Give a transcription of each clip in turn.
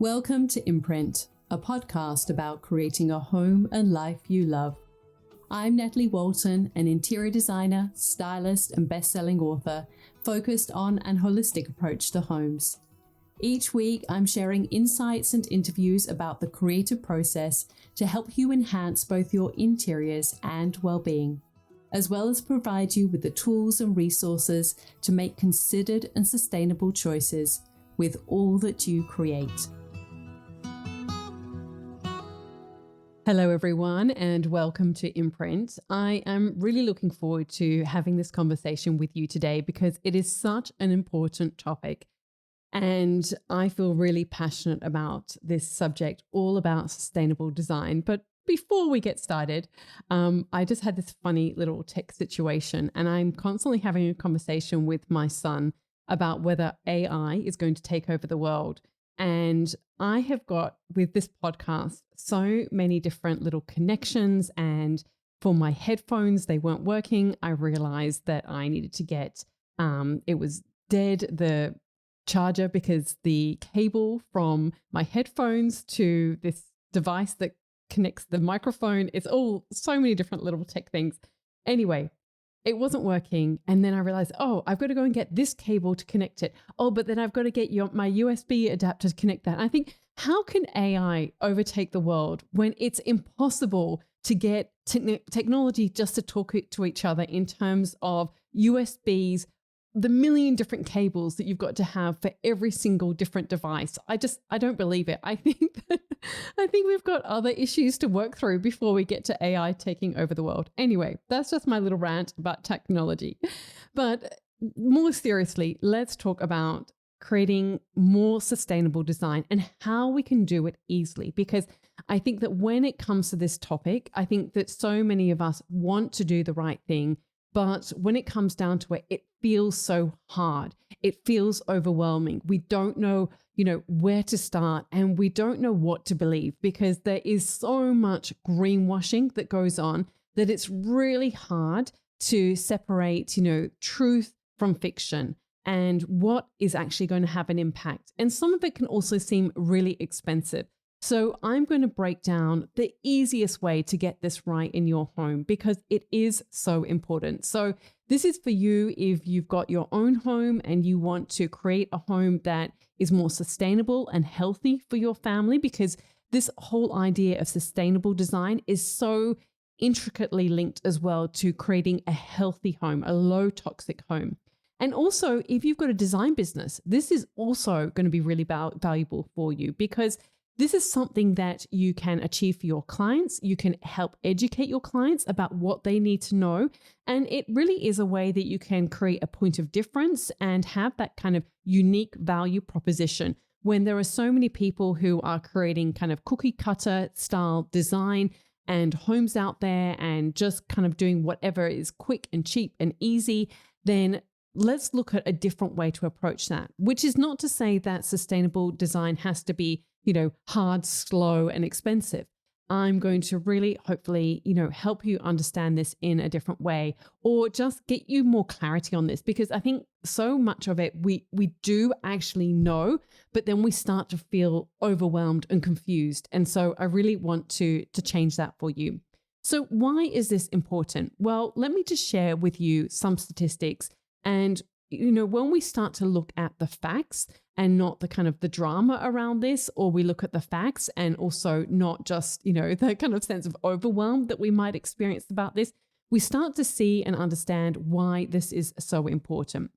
Welcome to Imprint, a podcast about creating a home and life you love. I'm Natalie Walton, an interior designer, stylist, and best-selling author focused on an holistic approach to homes. Each week, I'm sharing insights and interviews about the creative process to help you enhance both your interiors and well-being, as well as provide you with the tools and resources to make considered and sustainable choices with all that you create. Hello, everyone, and welcome to Imprint. I am really looking forward to having this conversation with you today because it is such an important topic. And I feel really passionate about this subject, all about sustainable design. But before we get started, I just had this funny little tech situation, and I'm constantly having a conversation with my son about whether AI is going to take over the world. And I have got, with this podcast, so many different little connections. And for my headphones, they weren't working. I realized that I needed to get, it was dead, the charger, because the cable from my headphones to this device that connects the microphone, it's all so many different little tech things. Anyway, it wasn't working. And then I realized, I've got to go and get this cable to connect it. But then I've got to get my USB adapter to connect that. And I think, how can AI overtake the world when it's impossible to get technology just to talk to each other in terms of USBs, the million different cables that you've got to have for every single different device? I don't believe it. I think we've got other issues to work through before we get to AI taking over the world. Anyway, that's just my little rant about technology. But more seriously, let's talk about creating more sustainable design and how we can do it easily. Because I think that when it comes to this topic, I think that so many of us want to do the right thing, but when it comes down to it, it feels so hard. It feels overwhelming. We don't know, where to start, and we don't know what to believe because there is so much greenwashing that goes on that it's really hard to separate, truth from fiction and what is actually going to have an impact. And some of it can also seem really expensive. So I'm going to break down the easiest way to get this right in your home because it is so important. So this is for you if you've got your own home and you want to create a home that is more sustainable and healthy for your family, because this whole idea of sustainable design is so intricately linked as well to creating a healthy home, a low toxic home. And also, if you've got a design business, this is also going to be really valuable for you because this is something that you can achieve for your clients. You can help educate your clients about what they need to know. And it really is a way that you can create a point of difference and have that kind of unique value proposition when there are so many people who are creating kind of cookie cutter style design and homes out there and just kind of doing whatever is quick and cheap and easy. Then let's look at a different way to approach that, which is not to say that sustainable design has to be hard, slow, and expensive. I'm going to really, hopefully, help you understand this in a different way or just get you more clarity on this, because I think so much of it we do actually know, but then we start to feel overwhelmed and confused. And so I really want to change that for you. So why is this important? Well, let me just share with you some statistics. And when we start to look at the facts and not the kind of the drama around this, or we look at the facts and also not just, the kind of sense of overwhelm that we might experience about this, we start to see and understand why this is so important.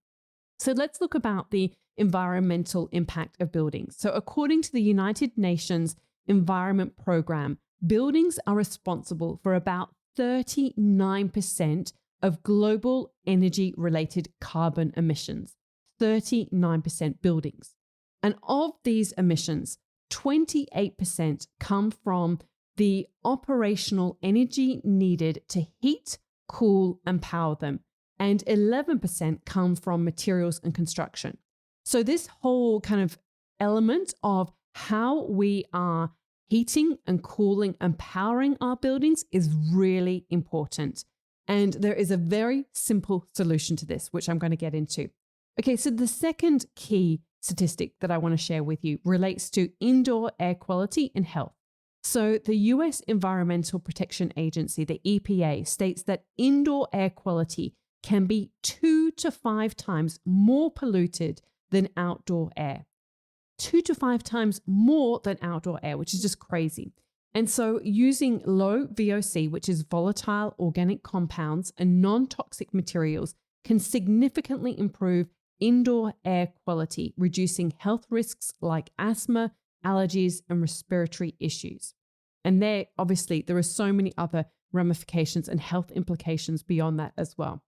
So let's look about the environmental impact of buildings. So according to the United Nations Environment Programme, buildings are responsible for about 39% of global energy-related carbon emissions, 39% buildings. And of these emissions, 28% come from the operational energy needed to heat, cool, and power them, and 11% come from materials and construction. So this whole kind of element of how we are heating and cooling and powering our buildings is really important. And there is a very simple solution to this, which I'm going to get into. Okay, so the second key statistic that I want to share with you relates to indoor air quality and health. So the US Environmental Protection Agency, the EPA, states that indoor air quality can be 2 to 5 times more polluted than outdoor air. 2 to 5 times more than outdoor air, which is just crazy. And so using low VOC, which is volatile organic compounds and non-toxic materials, can significantly improve indoor air quality, reducing health risks like asthma, allergies, and respiratory issues. And there are so many other ramifications and health implications beyond that as well.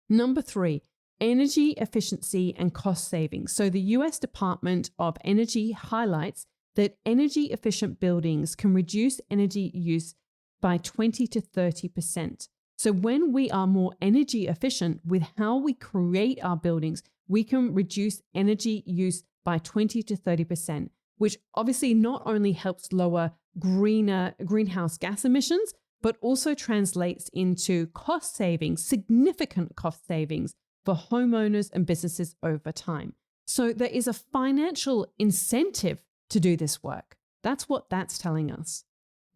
Number 3, energy efficiency and cost savings. So the US Department of Energy highlights that energy efficient buildings can reduce energy use by 20 to 30%. So when we are more energy efficient with how we create our buildings, we can reduce energy use by 20 to 30%, which obviously not only helps lower greenhouse gas emissions, but also translates into cost savings, significant cost savings for homeowners and businesses over time. So there is a financial incentive to do this work. That's what that's telling us.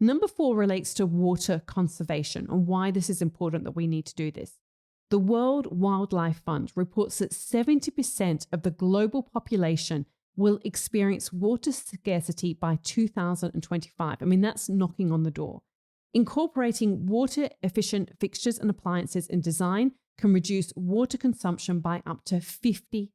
Number 4 relates to water conservation and why this is important that we need to do this. The World Wildlife Fund reports that 70% of the global population will experience water scarcity by 2025. I mean, that's knocking on the door. Incorporating water-efficient fixtures and appliances in design can reduce water consumption by up to 50%.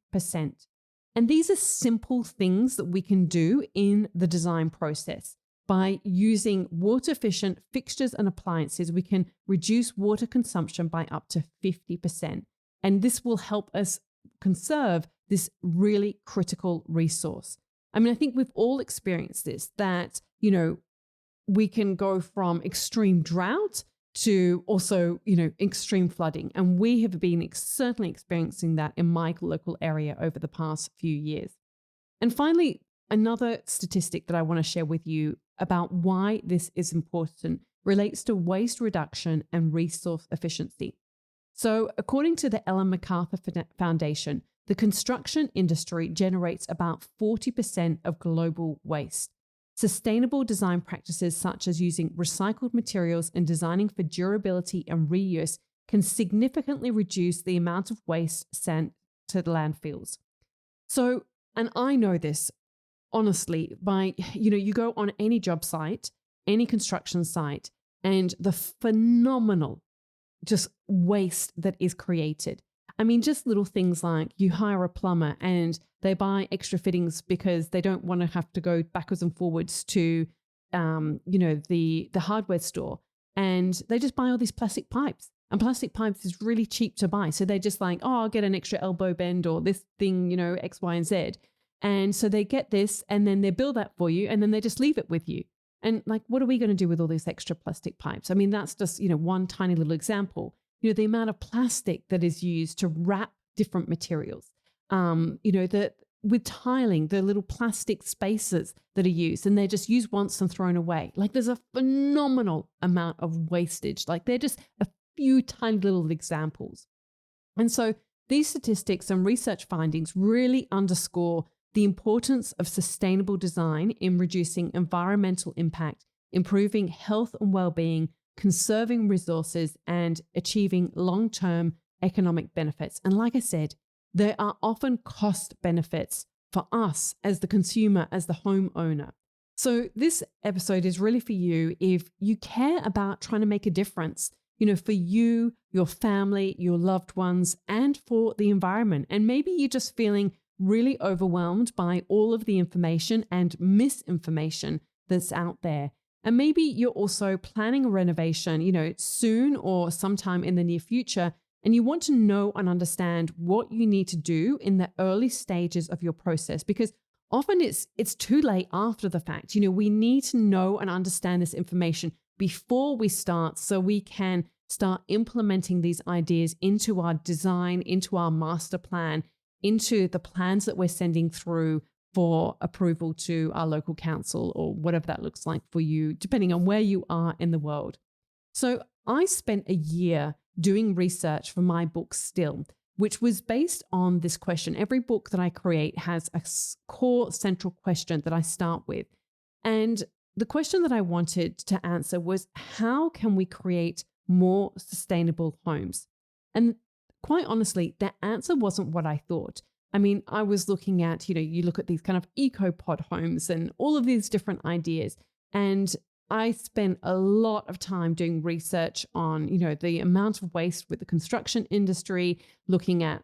And these are simple things that we can do in the design process. By using water-efficient fixtures and appliances, we can reduce water consumption by up to 50%. And this will help us conserve this really critical resource. I mean, I think we've all experienced this, that, we can go from extreme drought to also, extreme flooding. And we have been certainly experiencing that in my local area over the past few years. And finally, another statistic that I want to share with you about why this is important relates to waste reduction and resource efficiency. So according to the Ellen MacArthur Foundation, the construction industry generates about 40% of global waste. Sustainable design practices such as using recycled materials and designing for durability and reuse can significantly reduce the amount of waste sent to the landfills. So, and I know this honestly by, you go on any job site, any construction site, and the phenomenal just waste that is created. I mean, just little things like you hire a plumber and they buy extra fittings because they don't want to have to go backwards and forwards to, the hardware store, and they just buy all these plastic pipes. And plastic pipes is really cheap to buy. So they're just like, I'll get an extra elbow bend or this thing, X, Y, and Z. And so they get this and then they build that for you and then they just leave it with you. And like, what are we going to do with all these extra plastic pipes? I mean, that's just, one tiny little example. The amount of plastic that is used to wrap different materials, with tiling, the little plastic spaces that are used and they're just used once and thrown away. Like there's a phenomenal amount of wastage. Like they're just a few tiny little examples. And so these statistics and research findings really underscore the importance of sustainable design in reducing environmental impact, improving health and well-being, conserving resources, and achieving long-term economic benefits. And like I said, there are often cost benefits for us as the consumer, as the homeowner. So this episode is really for you if you care about trying to make a difference, for you, your family, your loved ones, and for the environment. And maybe you're just feeling really overwhelmed by all of the information and misinformation that's out there. And maybe you're also planning a renovation, soon or sometime in the near future, and you want to know and understand what you need to do in the early stages of your process, because often it's too late after the fact. We need to know and understand this information before we start so we can start implementing these ideas into our design, into our master plan, into the plans that we're sending through for approval to our local council or whatever that looks like for you, depending on where you are in the world. So I spent a year doing research for my book Still. which was based on this question. Every book that I create has a core central question that I start with. And the question that I wanted to answer was, how can we create more sustainable homes? And quite honestly, the answer wasn't what I thought. I mean, I was looking at, you look at these kind of eco-pod homes and all of these different ideas. And I spent a lot of time doing research on, the amount of waste with the construction industry, looking at,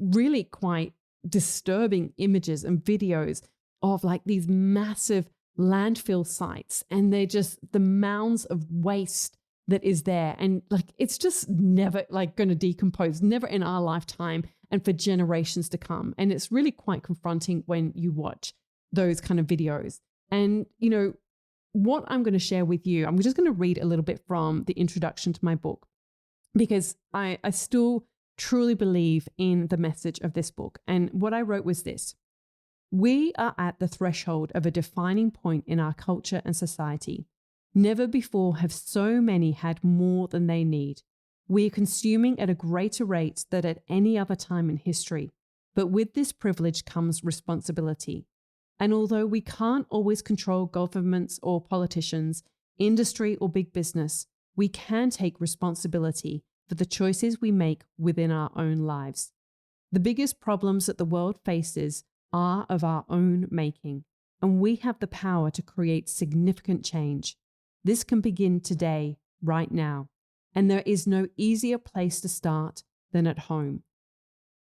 really quite disturbing images and videos of like these massive landfill sites. And they're just the mounds of waste that is there. And like, it's just never like going to decompose, never in our lifetime and for generations to come. And it's really quite confronting when you watch those kind of videos. And, what I'm going to share with you, I'm just going to read a little bit from the introduction to my book, because I still truly believe in the message of this book. And what I wrote was this: we are at the threshold of a defining point in our culture and society. Never before have so many had more than they need. We are consuming at a greater rate than at any other time in history. But with this privilege comes responsibility. And although we can't always control governments or politicians, industry or big business, we can take responsibility for the choices we make within our own lives. The biggest problems that the world faces are of our own making, and we have the power to create significant change. This can begin today, right now, and there is no easier place to start than at home.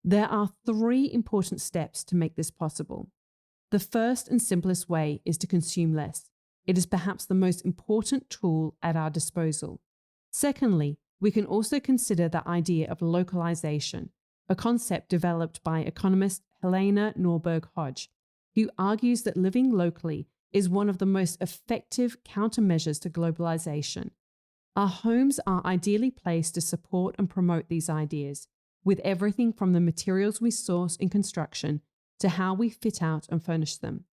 There are 3 important steps to make this possible. The first and simplest way is to consume less. It is perhaps the most important tool at our disposal. Secondly, we can also consider the idea of localization, a concept developed by economist Helena Norberg Hodge, who argues that living locally is one of the most effective countermeasures to globalization. Our homes are ideally placed to support and promote these ideas, with everything from the materials we source in construction to how we fit out and furnish them.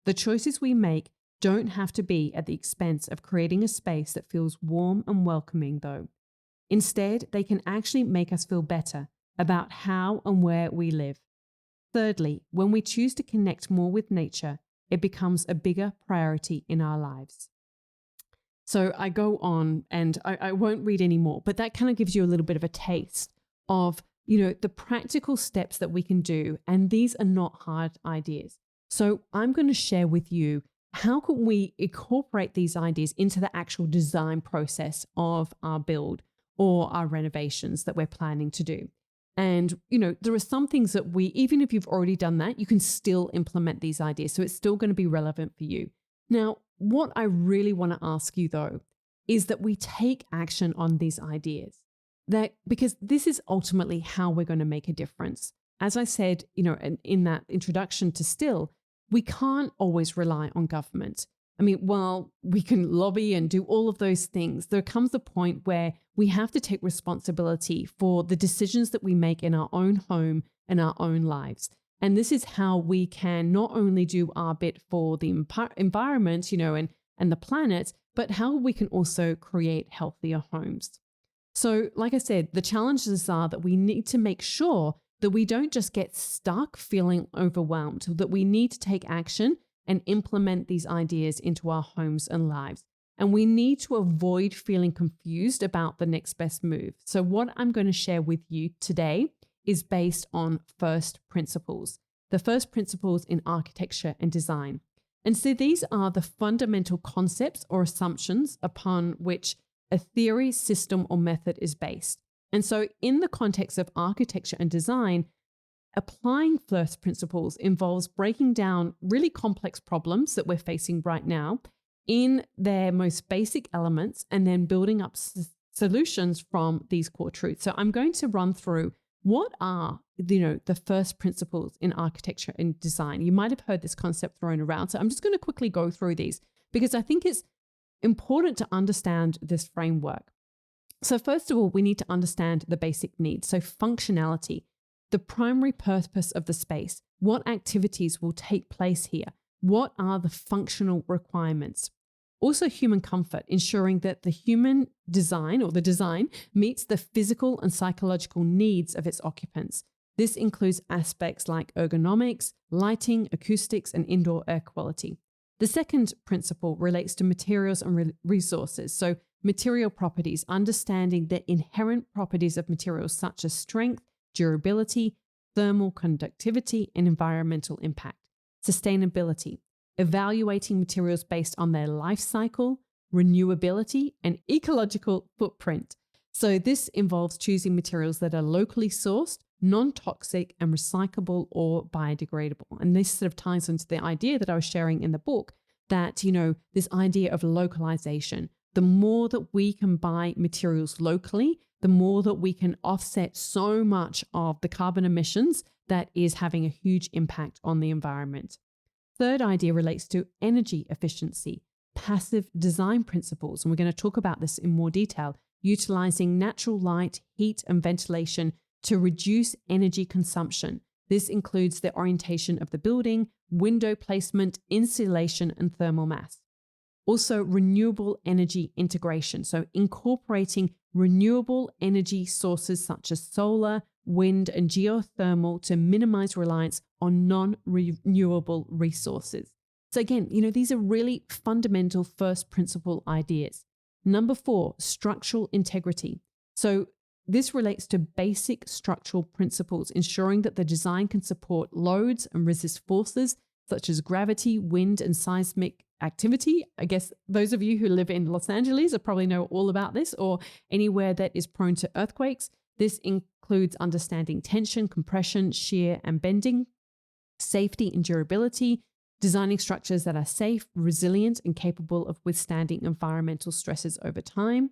The choices we make don't have to be at the expense of creating a space that feels warm and welcoming, though. Instead, they can actually make us feel better about how and where we live. Thirdly, when we choose to connect more with nature, it becomes a bigger priority in our lives. So I go on and I won't read any more, but that kind of gives you a little bit of a taste of the practical steps that we can do. And these are not hard ideas. So I'm going to share with you, how can we incorporate these ideas into the actual design process of our build or our renovations that we're planning to do. And, there are some things that even if you've already done that, you can still implement these ideas. So it's still going to be relevant for you. Now, what I really want to ask you though, is that we take action on these ideas. Because this is ultimately how we're going to make a difference. As I said, in that introduction to Still, we can't always rely on government. I mean, while we can lobby and do all of those things, there comes a point where we have to take responsibility for the decisions that we make in our own home and our own lives. And this is how we can not only do our bit for the environment, and the planet, but how we can also create healthier homes. So, like I said, the challenges are that we need to make sure that we don't just get stuck feeling overwhelmed, that we need to take action and implement these ideas into our homes and lives. And we need to avoid feeling confused about the next best move. So what I'm going to share with you today is based on first principles, the first principles in architecture and design. And so these are the fundamental concepts or assumptions upon which a theory, system, or method is based. And so in the context of architecture and design, applying first principles involves breaking down really complex problems that we're facing right now in their most basic elements and then building up solutions from these core truths. So I'm going to run through what are, the first principles in architecture and design. You might have heard this concept thrown around. So I'm just going to quickly go through these because I think it's important to understand this framework. So first of all, we need to understand the basic needs. So functionality, the primary purpose of the space, what activities will take place here, what are the functional requirements. Also, human comfort, ensuring that the human design or the design meets the physical and psychological needs of its occupants. This includes aspects like ergonomics, lighting, acoustics, and indoor air quality. The second principle relates to materials and resources. So, material properties, understanding the inherent properties of materials such as strength, durability, thermal conductivity, and environmental impact. Sustainability, evaluating materials based on their life cycle, renewability, and ecological footprint. So this involves choosing materials that are locally sourced, non-toxic, and recyclable or biodegradable. And this sort of ties into the idea that I was sharing in the book that, this idea of localization. The more that we can buy materials locally, the more that we can offset so much of the carbon emissions that is having a huge impact on the environment. Third idea relates to energy efficiency, passive design principles. And we're going to talk about this in more detail, utilizing natural light, heat, and ventilation to reduce energy consumption. This includes the orientation of the building, window placement, insulation, and thermal mass. Also, renewable energy integration. So incorporating renewable energy sources such as solar, wind, and geothermal to minimize reliance on non-renewable resources. So again, these are really fundamental first principle ideas. Number 4, structural integrity. So this relates to basic structural principles, ensuring that the design can support loads and resist forces such as gravity, wind, and seismic activity. I guess those of you who live in Los Angeles probably know all about this, or anywhere that is prone to earthquakes. This includes understanding tension, compression, shear, and bending, safety and durability, designing structures that are safe, resilient, and capable of withstanding environmental stresses over time.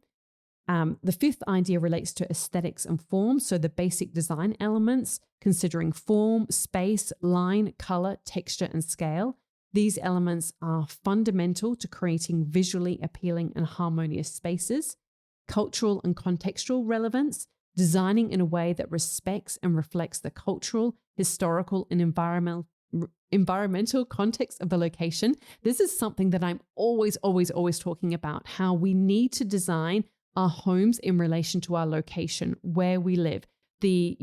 The fifth idea relates to aesthetics and form. So the basic design elements, considering form, space, line, color, texture, and scale. These elements are fundamental to creating visually appealing and harmonious spaces. Cultural and contextual relevance, designing in a way that respects and reflects the cultural, historical, and environmental context of the location. This is something that I'm always talking about, how we need to design our homes in relation to our location, where we live, the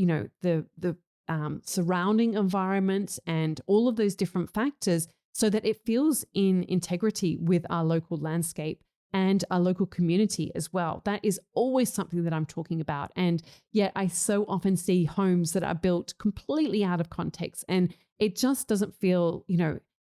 surrounding environments, and all of those different factors, so that it feels in integrity with our local landscape and our local community as well. That is always something that I'm talking about. And yet I so often see homes that are built completely out of context, and it just doesn't feel,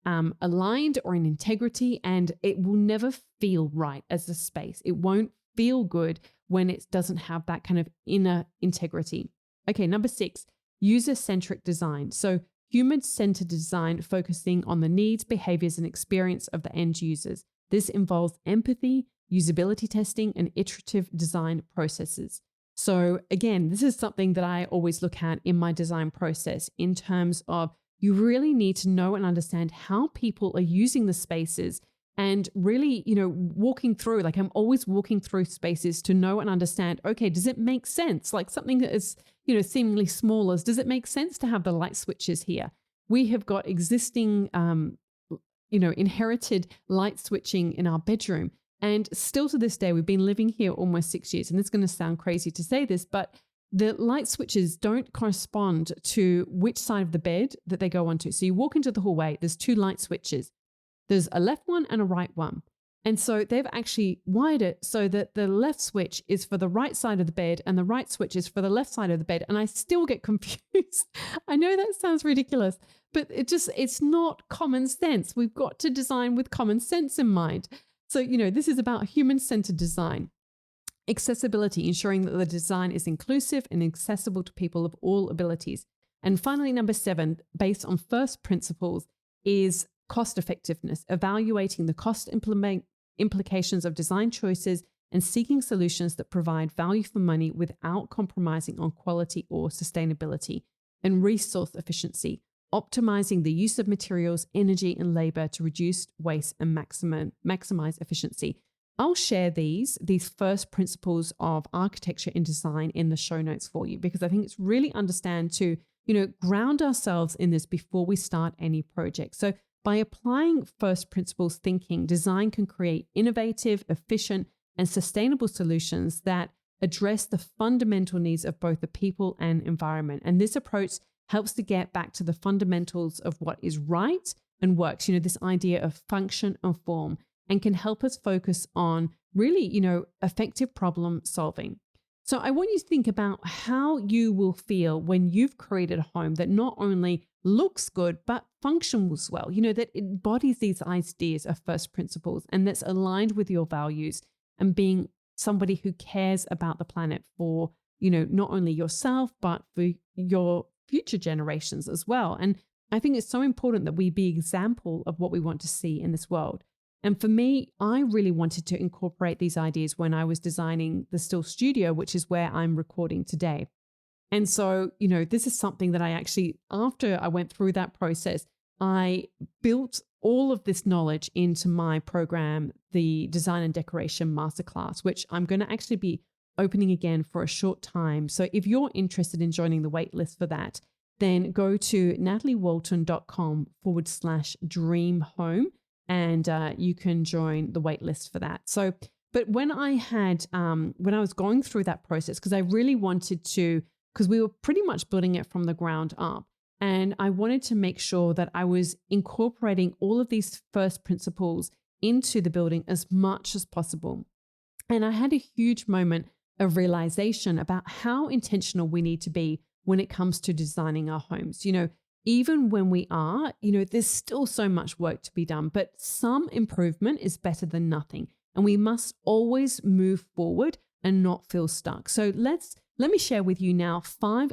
aligned or in integrity, and it will never feel right as a space. It won't feel good when it doesn't have that kind of inner integrity. Okay, number 6, user-centric design. So human-centered design focusing on the needs, behaviors, and experience of the end users. This involves empathy, usability testing, and iterative design processes. So again, this is something that I always look at in my design process in terms of you really need to know and understand how people are using the spaces, and really, walking through, like I'm always walking through spaces to know and understand, okay, does it make sense? Like something that is, seemingly small, does it make sense to have the light switches here? We have got existing, inherited light switching in our bedroom. And still to this day, we've been living here almost 6 years. And it's going to sound crazy to say this, but the light switches don't correspond to which side of the bed that they go onto. So you walk into the hallway, there's 2 light switches. There's a left one and a right one. And so they've actually wired it so that the left switch is for the right side of the bed and the right switch is for the left side of the bed. And I still get confused. I know that sounds ridiculous, but it's not common sense. We've got to design with common sense in mind. So, this is about human-centered design. Accessibility, ensuring that the design is inclusive and accessible to people of all abilities. And finally, number 7, based on first principles, is cost effectiveness, evaluating the cost implications of design choices and seeking solutions that provide value for money without compromising on quality or sustainability. And resource efficiency, optimizing the use of materials, energy, and labor to reduce waste and maximize efficiency. I'll share these first principles of architecture and design in the show notes for you, because I think it's really understand to, ground ourselves in this before we start any project. So by applying first principles thinking, design can create innovative, efficient, and sustainable solutions that address the fundamental needs of both the people and environment. And this approach helps to get back to the fundamentals of what is right and works, this idea of function and form, and can help us focus on really, effective problem solving. So I want you to think about how you will feel when you've created a home that not only looks good, but functions well, that embodies these ideas of first principles and that's aligned with your values and being somebody who cares about the planet for, not only yourself, but for your future generations as well. And I think it's so important that we be an example of what we want to see in this world. And for me, I really wanted to incorporate these ideas when I was designing the Still Studio, which is where I'm recording today. And so, this is something that I actually, after I went through that process, I built all of this knowledge into my program, the Design and Decoration Masterclass, which I'm going to actually be opening again for a short time. So if you're interested in joining the waitlist for that, then go to nataliewalton.com/dream home and you can join the waitlist for that. So, but when I was going through that process, because I really wanted to, because we were pretty much building it from the ground up, and I wanted to make sure that I was incorporating all of these first principles into the building as much as possible. And I had a huge moment of realization about how intentional we need to be when it comes to designing our homes. Even when we are, there's still so much work to be done, but some improvement is better than nothing. And we must always move forward and not feel stuck. So let me share with you now 5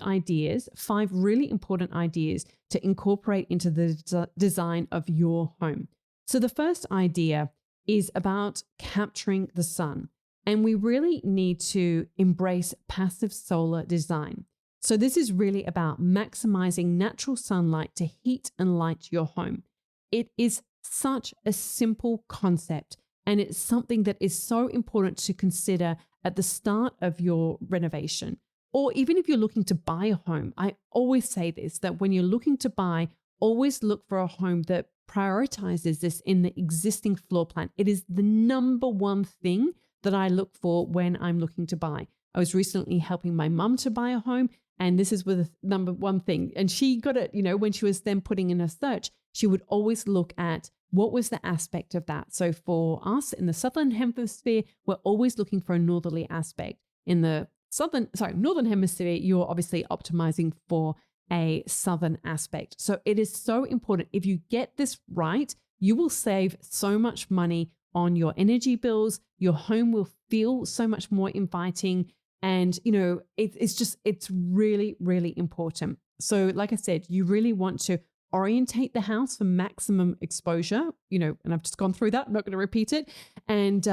really important ideas to incorporate into the design of your home. So the first idea is about capturing the sun. And we really need to embrace passive solar design. So this is really about maximizing natural sunlight to heat and light your home. It is such a simple concept, and it's something that is so important to consider at the start of your renovation. Or even if you're looking to buy a home, I always say this, that when you're looking to buy, always look for a home that prioritizes this in the existing floor plan. It is the number one thing that I look for when I'm looking to buy. I was recently helping my mum to buy a home, and this is with the number one thing. And she got it, when she was then putting in a search, she would always look at what was the aspect of that. So for us in the Southern Hemisphere, we're always looking for a northerly aspect. In the Northern Hemisphere, you're obviously optimizing for a southern aspect. So it is so important. If you get this right, you will save so much money on your energy bills. Your home will feel so much more inviting. And, it's really, really important. So like I said, you really want to orientate the house for maximum exposure, and I've just gone through that. I'm not going to repeat it. And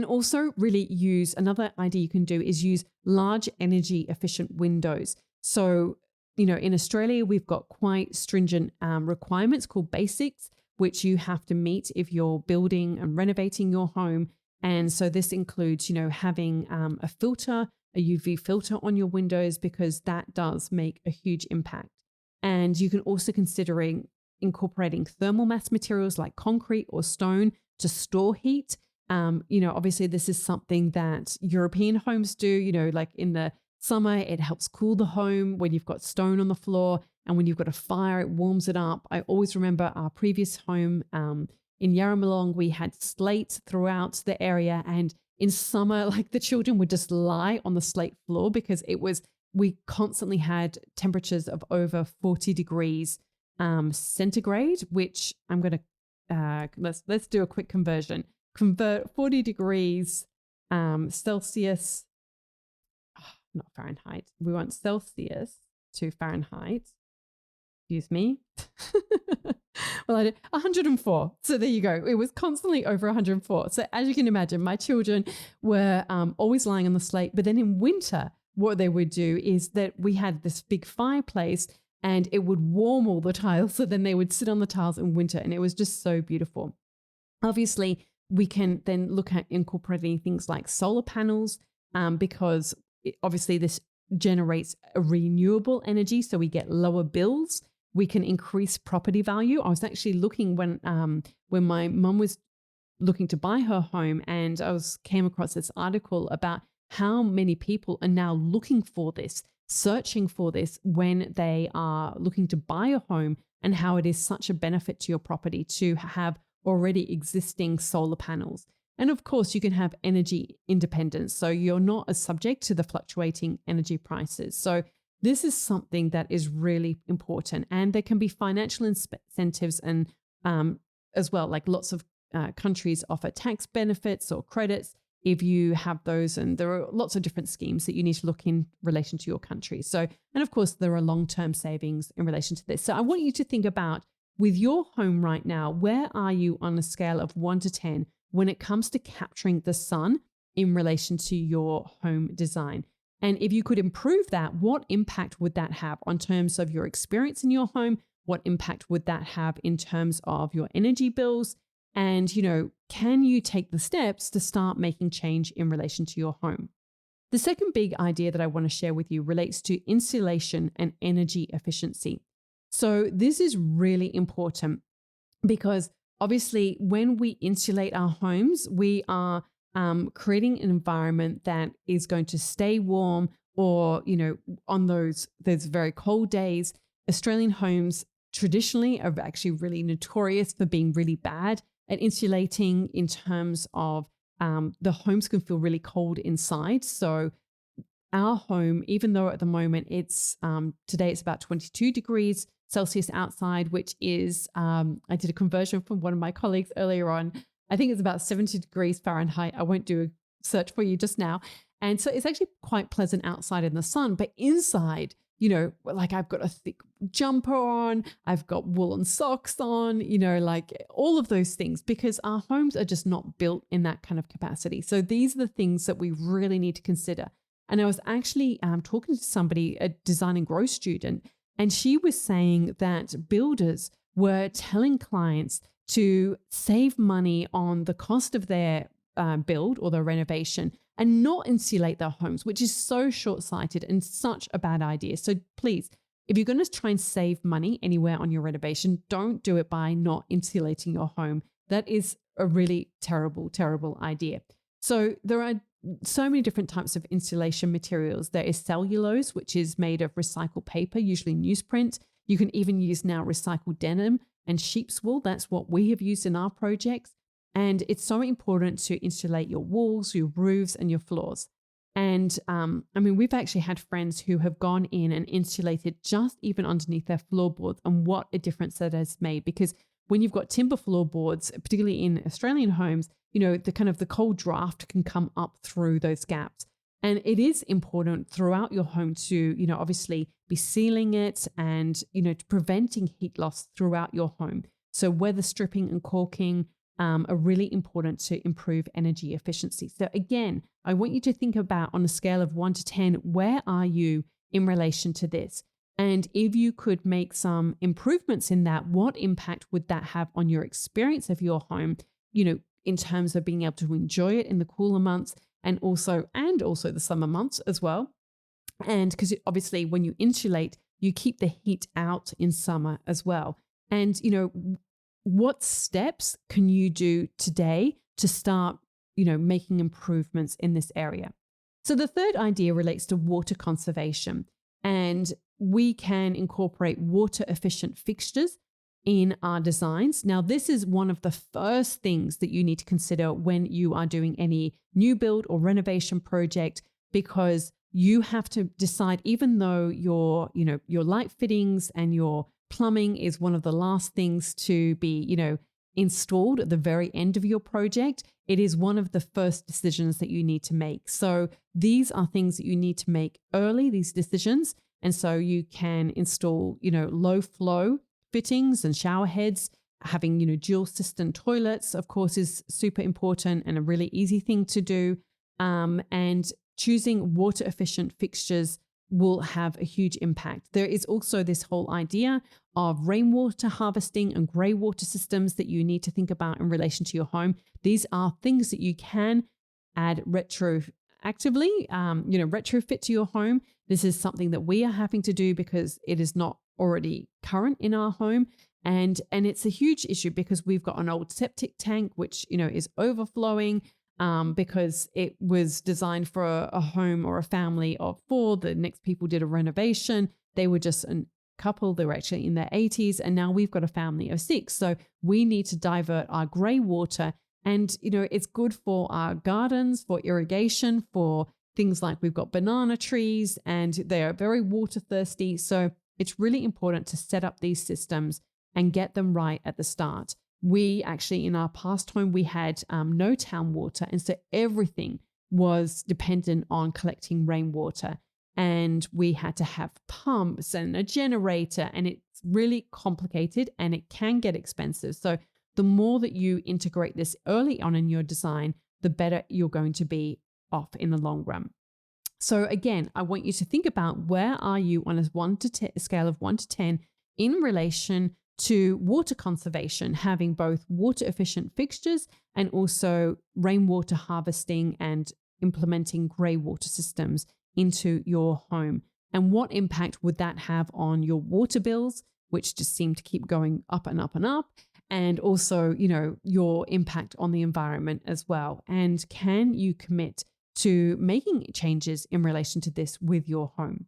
also really use, another idea you can do is use large energy efficient windows. So, in Australia, we've got quite stringent requirements called basics, which you have to meet if you're building and renovating your home. And so this includes, having a filter, a UV filter on your windows, because that does make a huge impact. And you can also consider incorporating thermal mass materials like concrete or stone to store heat. Obviously this is something that European homes do, like in the summer, it helps cool the home when you've got stone on the floor, and when you've got a fire, it warms it up. I always remember our previous home in Yarramalong, we had slate throughout the area, and in summer, like the children would just lie on the slate floor because we constantly had temperatures of over 40 degrees centigrade, which I'm going to, let's do a quick conversion. Convert 40 degrees Celsius, not Fahrenheit. We want Celsius to Fahrenheit. Excuse me. Well, I did 104. So there you go. It was constantly over 104. So as you can imagine, my children were always lying on the slate. But then in winter, what they would do is that we had this big fireplace and it would warm all the tiles. So then they would sit on the tiles in winter, and it was just so beautiful. Obviously, we can then look at incorporating things like solar panels because obviously this generates a renewable energy. So we get lower bills. we can increase property value. I was actually looking when my mum was looking to buy her home, and came across this article about how many people are now looking for this, searching for this when they are looking to buy a home, and how it is such a benefit to your property to have already existing solar panels. And of course, you can have energy independence, so you're not as subject to the fluctuating energy prices. So this is something that is really important, and there can be financial incentives and as well, like lots of countries offer tax benefits or credits if you have those, and there are lots of different schemes that you need to look in relation to your country. So, and of course, there are long-term savings in relation to this. So I want you to think about, with your home right now, where are you on a scale of 1 to 10 when it comes to capturing the sun in relation to your home design? And if you could improve that, what impact would that have on terms of your experience in your home? What impact would that have in terms of your energy bills? And, can you take the steps to start making change in relation to your home? The second big idea that I want to share with you relates to insulation and energy efficiency. So this is really important because obviously when we insulate our homes, we are creating an environment that is going to stay warm, or, on those very cold days. Australian homes traditionally are actually really notorious for being really bad at insulating in terms of the homes can feel really cold inside. So our home, even though at the moment today it's about 22 degrees Celsius outside, which is, I did a conversion from one of my colleagues earlier on. I think it's about 70 degrees Fahrenheit. I won't do a search for you just now. And so it's actually quite pleasant outside in the sun, but inside, like I've got a thick jumper on, I've got woolen socks on, like all of those things, because our homes are just not built in that kind of capacity. So these are the things that we really need to consider. And I was actually talking to somebody, a design and growth student, and she was saying that builders were telling clients to save money on the cost of their build or their renovation and not insulate their homes, which is so short-sighted and such a bad idea. So please, if you're going to try and save money anywhere on your renovation, don't do it by not insulating your home. That is a really terrible, terrible idea. So there are so many different types of insulation materials. There is cellulose, which is made of recycled paper, usually newsprint. You can even use now recycled denim and sheep's wool. That's what we have used in our projects. And it's so important to insulate your walls, your roofs, and your floors. And we've actually had friends who have gone in and insulated just even underneath their floorboards, and what a difference that has made. Because when you've got timber floorboards, particularly in Australian homes, the cold draft can come up through those gaps. And it is important throughout your home to, obviously be sealing it and, preventing heat loss throughout your home. So weather stripping and caulking are really important to improve energy efficiency. So again, I want you to think about, on a scale of 1 to 10, where are you in relation to this? And if you could make some improvements in that, what impact would that have on your experience of your home, in terms of being able to enjoy it in the cooler months and also the summer months as well? And because obviously when you insulate, you keep the heat out in summer as well. And, what steps can you do today to start, making improvements in this area? So the third idea relates to water conservation, and we can incorporate water efficient fixtures in our designs. Now, this is one of the first things that you need to consider when you are doing any new build or renovation project, because you have to decide, even though your light fittings and your plumbing is one of the last things to be, installed at the very end of your project, it is one of the first decisions that you need to make. So these are things that you need to make early, these decisions. And so you can install, low flow fittings and shower heads. Having, dual system toilets, of course, is super important and a really easy thing to do. And choosing water efficient fixtures will have a huge impact. There is also this whole idea of rainwater harvesting and grey water systems that you need to think about in relation to your home. These are things that you can add retrofit to your home. This is something that we are having to do because it is not already current in our home. And it's a huge issue because we've got an old septic tank, which, is overflowing because it was designed for a home or a family of 4. The next people did a renovation. They were just a couple. They were actually in their 80s. And now we've got a family of 6. So we need to divert our grey water. And, it's good for our gardens, for irrigation, for things like we've got banana trees, and they are very water thirsty. So it's really important to set up these systems and get them right at the start. We actually, in our past home, we had no town water. And so everything was dependent on collecting rainwater. And we had to have pumps and a generator. And it's really complicated and it can get expensive. So the more that you integrate this early on in your design, the better you're going to be off in the long run. So again, I want you to think about where are you on a scale of 1 to 10 in relation to water conservation, having both water efficient fixtures and also rainwater harvesting and implementing grey water systems into your home. And what impact would that have on your water bills, which just seem to keep going up and up and up? And also, your impact on the environment as well. And can you commit to making changes in relation to this with your home?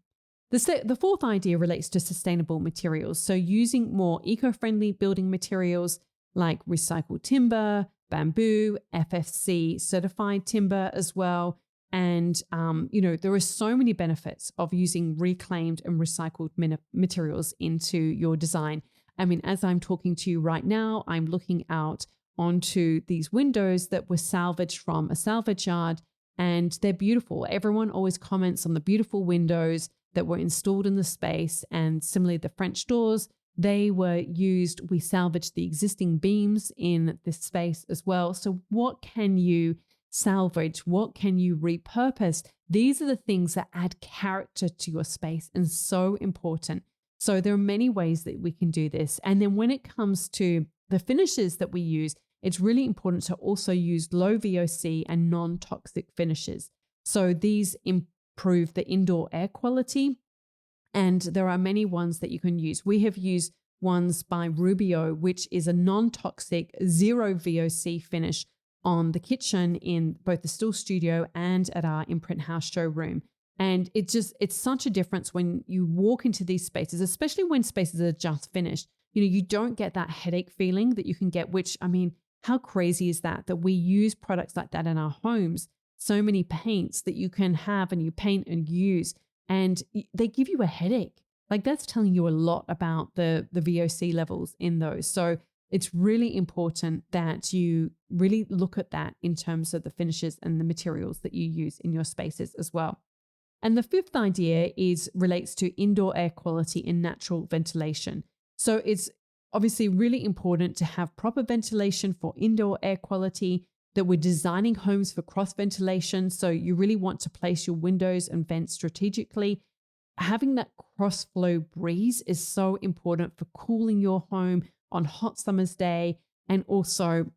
The fourth idea relates to sustainable materials. So using more eco-friendly building materials like recycled timber, bamboo, FSC certified timber as well. And, there are so many benefits of using reclaimed and recycled materials into your design. I mean, as I'm talking to you right now, I'm looking out onto these windows that were salvaged from a salvage yard, and they're beautiful. Everyone always comments on the beautiful windows that were installed in the space. And similarly, the French doors, they were used. We salvaged the existing beams in this space as well. So what can you salvage? What can you repurpose? These are the things that add character to your space and so important. So there are many ways that we can do this. And then when it comes to the finishes that we use, it's really important to also use low VOC and non-toxic finishes. So these improve the indoor air quality. And there are many ones that you can use. We have used ones by Rubio, which is a non-toxic, zero VOC finish on the kitchen in both the Still Studio and at our Imprint House showroom. And it's such a difference when you walk into these spaces, especially when spaces are just finished. You don't get that headache feeling that you can get, which, I mean, how crazy is that we use products like that in our homes? So many paints that you can have and you paint and use, and they give you a headache. Like, that's telling you a lot about the VOC levels in those. So it's really important that you really look at that in terms of the finishes and the materials that you use in your spaces as well. And the fifth idea relates to indoor air quality and natural ventilation. So it's obviously really important to have proper ventilation for indoor air quality, that we're designing homes for cross ventilation. So you really want to place your windows and vents strategically. Having that cross flow breeze is so important for cooling your home on hot summer's day. And also,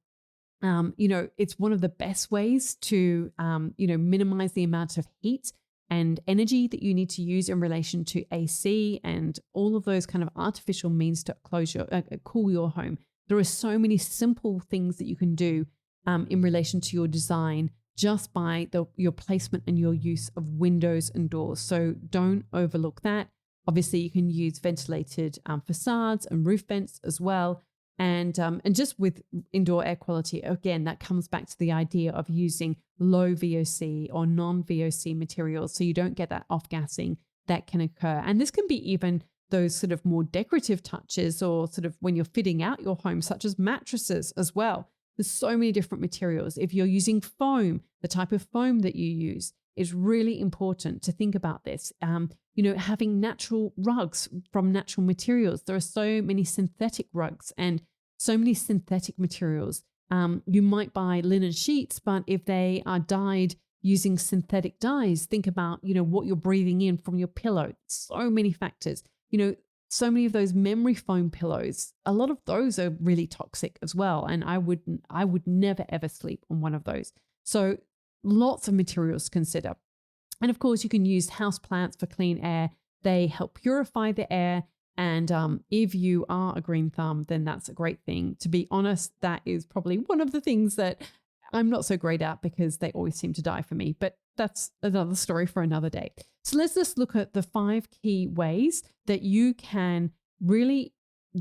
it's one of the best ways to, minimize the amount of heat and energy that you need to use in relation to AC and all of those kind of artificial means to cool your home. There are so many simple things that you can do in relation to your design just by your placement and your use of windows and doors. So don't overlook that. Obviously, you can use ventilated facades and roof vents as well. And just with indoor air quality, again, that comes back to the idea of using low VOC or non-VOC materials so you don't get that off-gassing that can occur. And this can be even those sort of more decorative touches or sort of when you're fitting out your home, such as mattresses as well. There's so many different materials. If you're using foam, the type of foam that you use is really important to think about this. Having natural rugs from natural materials. There are so many synthetic rugs and so many synthetic materials. You might buy linen sheets, but if they are dyed using synthetic dyes, think about, what you're breathing in from your pillow. So many factors. So many of those memory foam pillows, a lot of those are really toxic as well. And I would never ever sleep on one of those. So lots of materials to consider. And of course, you can use house plants for clean air. They help purify the air. And if you are a green thumb, then that's a great thing. To be honest, that is probably one of the things that I'm not so great at because they always seem to die for me. But that's another story for another day. So let's just look at the 5 key ways that you can really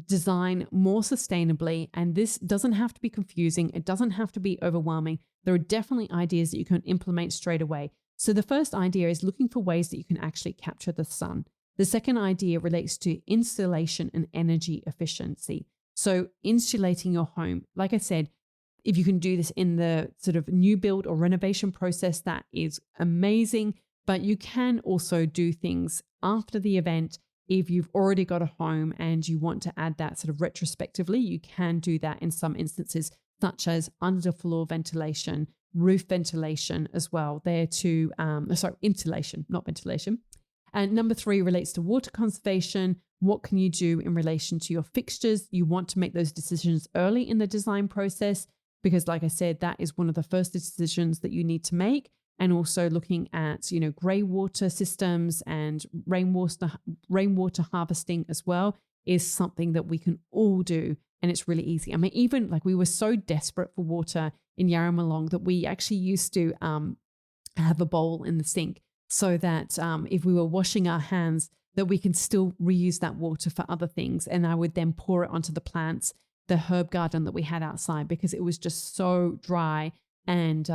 design more sustainably. And this doesn't have to be confusing. It doesn't have to be overwhelming. There are definitely ideas that you can implement straight away. So the first idea is looking for ways that you can actually capture the sun. The second idea relates to insulation and energy efficiency. So insulating your home, like I said, if you can do this in the sort of new build or renovation process, that is amazing. But you can also do things after the event. If you've already got a home and you want to add that sort of retrospectively, you can do that in some instances, such as underfloor ventilation, roof ventilation as well. Insulation, not ventilation. And number 3 relates to water conservation. What can you do in relation to your fixtures? You want to make those decisions early in the design process because, like I said, that is one of the first decisions that you need to make. And also looking at, grey water systems and rainwater harvesting as well is something that we can all do. And it's really easy. I mean, even like we were so desperate for water in Yarramalong that we actually used to have a bowl in the sink so that if we were washing our hands, that we can still reuse that water for other things. And I would then pour it onto the plants, the herb garden that we had outside, because it was just so dry. And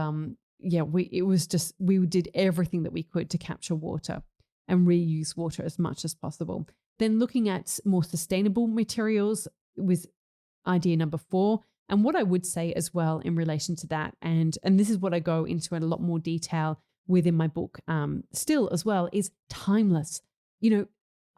we did everything that we could to capture water and reuse water as much as possible. Then looking at more sustainable materials was idea number 4. And what I would say as well in relation to that, and this is what I go into in a lot more detail within my book still as well, is timeless.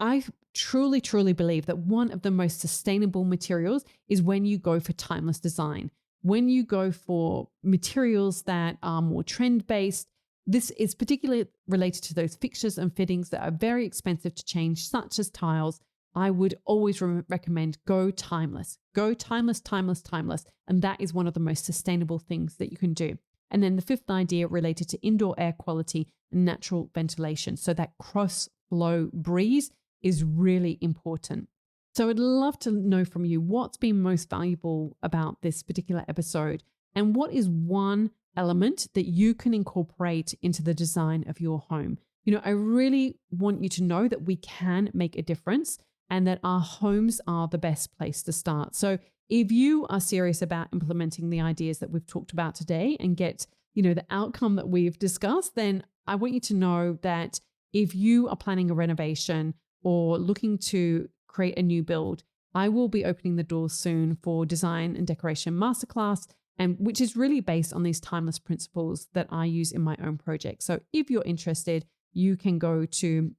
I truly, truly believe that one of the most sustainable materials is when you go for timeless design. When you go for materials that are more trend-based, this is particularly related to those fixtures and fittings that are very expensive to change, such as tiles. I would always recommend go timeless. Go timeless, timeless, timeless. And that is one of the most sustainable things that you can do. And then the 5th idea related to indoor air quality and natural ventilation. So that cross-flow breeze is really important. So I'd love to know from you what's been most valuable about this particular episode and what is one element that you can incorporate into the design of your home. I really want you to know that we can make a difference and that our homes are the best place to start. So if you are serious about implementing the ideas that we've talked about today and get, the outcome that we've discussed, then I want you to know that if you are planning a renovation or looking to create a new build, I will be opening the doors soon for Design and Decoration Masterclass, and which is really based on these timeless principles that I use in my own project. So if you're interested, you can go to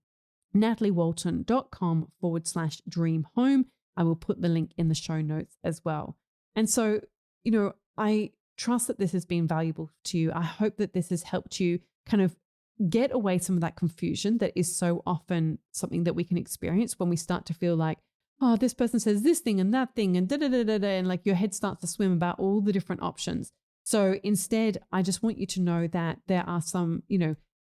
nataliewalton.com/dream home. I will put the link in the show notes as well. And so, I trust that this has been valuable to you. I hope that this has helped you kind of get away some of that confusion that is so often something that we can experience when we start to feel like, oh, this person says this thing and that thing and da-da-da-da-da, and like your head starts to swim about all the different options. So instead, I just want you to know that there are some,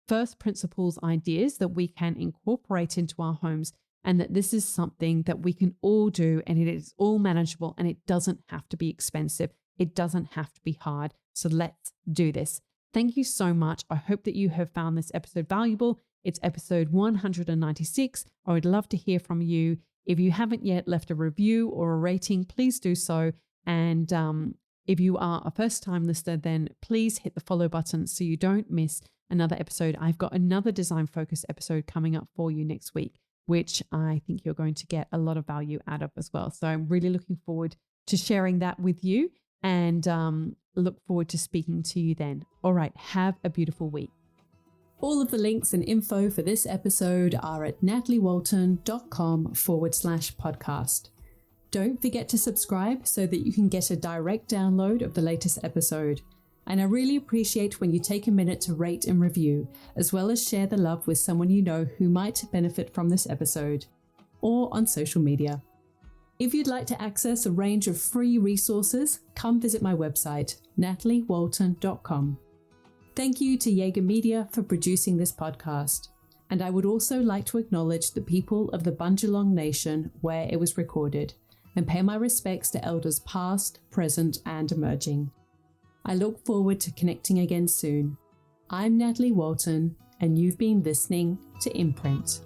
first principles ideas that we can incorporate into our homes, and that this is something that we can all do, and it is all manageable, and it doesn't have to be expensive. It doesn't have to be hard. So let's do this. Thank you so much. I hope that you have found this episode valuable. It's episode 196. I would love to hear from you. If you haven't yet left a review or a rating, please do so. And if you are a first-time listener, then please hit the follow button so you don't miss another episode. I've got another design-focused episode coming up for you next week, which I think you're going to get a lot of value out of as well. So I'm really looking forward to sharing that with you, and look forward to speaking to you then. All right, have a beautiful week. All of the links and info for this episode are at nataliewalton.com/podcast. Don't forget to subscribe so that you can get a direct download of the latest episode. And I really appreciate when you take a minute to rate and review, as well as share the love with someone you know who might benefit from this episode, or on social media. If you'd like to access a range of free resources, come visit my website, nataliewalton.com. Thank you to Jaeger Media for producing this podcast. And I would also like to acknowledge the people of the Bundjalung Nation where it was recorded, and pay my respects to elders past, present, and emerging. I look forward to connecting again soon. I'm Natalie Walton, and you've been listening to Imprint.